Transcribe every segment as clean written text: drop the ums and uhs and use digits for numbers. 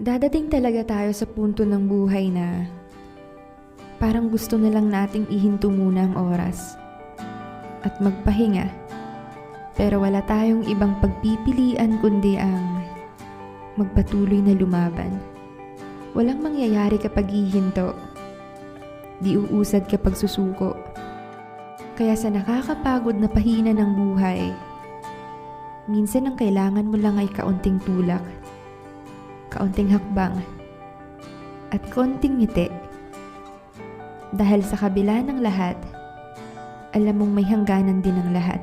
Dadating talaga tayo sa punto ng buhay na parang gusto na lang nating ihinto muna ang oras at magpahinga. Pero wala tayong ibang pagpipilian kundi ang magpatuloy na lumaban. Walang mangyayari kapag hihinto. Di uusad kapag susuko. Kaya sa nakakapagod na pahina ng buhay, minsan ang kailangan mo lang ay kaunting tulak, kaunting hakbang, at konting ngiti. Dahil sa kabila ng lahat, alam mong may hangganan din ang lahat.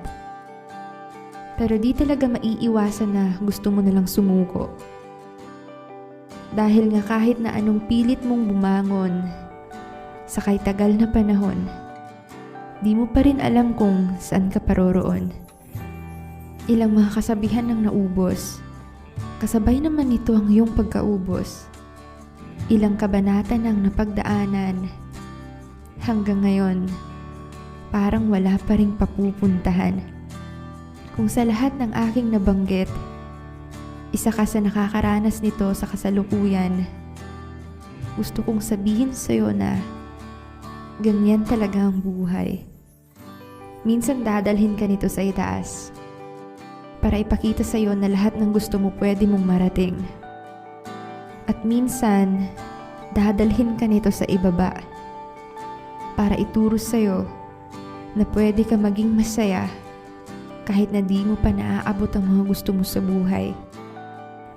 Pero di talaga maiiwasan na gusto mo nalang sumuko. Dahil nga kahit na anong pilit mong bumangon, sakay tagal na panahon, di mo pa rin alam kung saan ka paroroon. Ilang mga kasabihan ang naubos, kasabay naman nito ang iyong pagkaubos. Ilang kabanata ng napagdaanan, hanggang ngayon, parang wala pa ring papupuntahan. Kung sa lahat ng aking nabanggit, isa ka sa nakakaranas nito sa kasalukuyan, gusto kong sabihin sa'yo na ganyan talaga ang buhay. Minsan dadalhin ka nito sa itaas para ipakita sa'yo na lahat ng gusto mo pwede mong marating. At minsan, dadalhin ka nito sa ibaba para ituro sa'yo na pwede ka maging masaya kahit na di mo pa naaabot ang mga gusto mo sa buhay.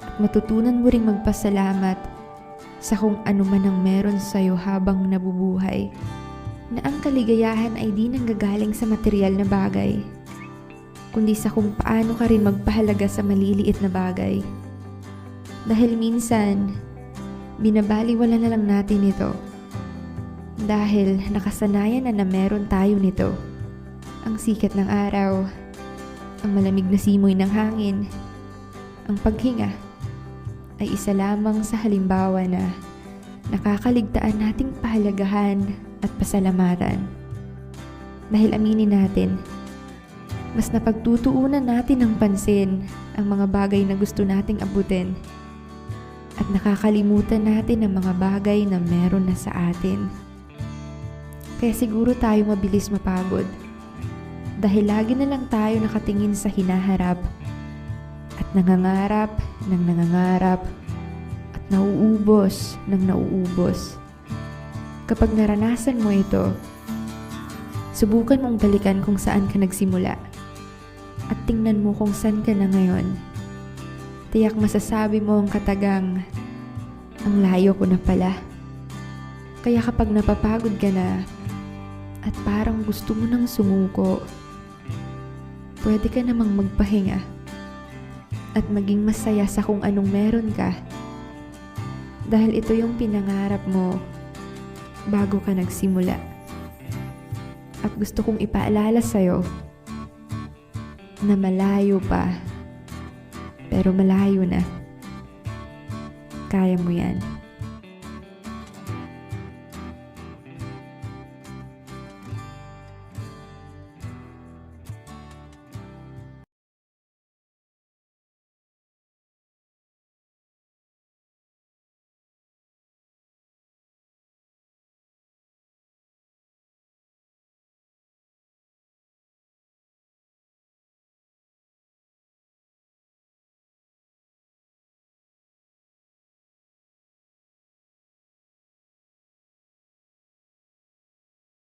At matutunan mo ring magpasalamat sa kung ano man ang meron sa'yo habang nabubuhay. Na ang kaligayahan ay di nanggagaling sa material na bagay, kundi sa kung paano ka rin magpahalaga sa maliliit na bagay. Dahil minsan, binabaliwala na lang natin ito. Dahil nakasanayan na meron tayo nito. Ang sikat ng araw, ang malamig na simoy ng hangin, ang paghinga, ay isa lamang sa halimbawa na nakakaligtaan nating pahalagahan at pasalamatan. Dahil aminin natin, mas napagtutuunan natin ng pansin ang mga bagay na gusto nating abutin at nakakalimutan natin ang mga bagay na meron na sa atin. Kaya siguro tayo mabilis mapagod dahil lagi na lang tayo nakatingin sa hinaharap at nangangarap ng nangangarap at nauubos ng nauubos. Kapag naranasan mo ito, subukan mong balikan kung saan ka nagsimula at tingnan mo kung saan ka na ngayon. Tiyak masasabi mo ang katagang, ang layo ko na pala. Kaya kapag napapagod ka na at parang gusto mo nang sumuko, pwede ka namang magpahinga at maging masaya sa kung anong meron ka. Dahil ito yung pinangarap mo bago ka nagsimula. At gusto kong ipaalala sa'yo na malayo pa, pero malayo na. Kaya mo yan.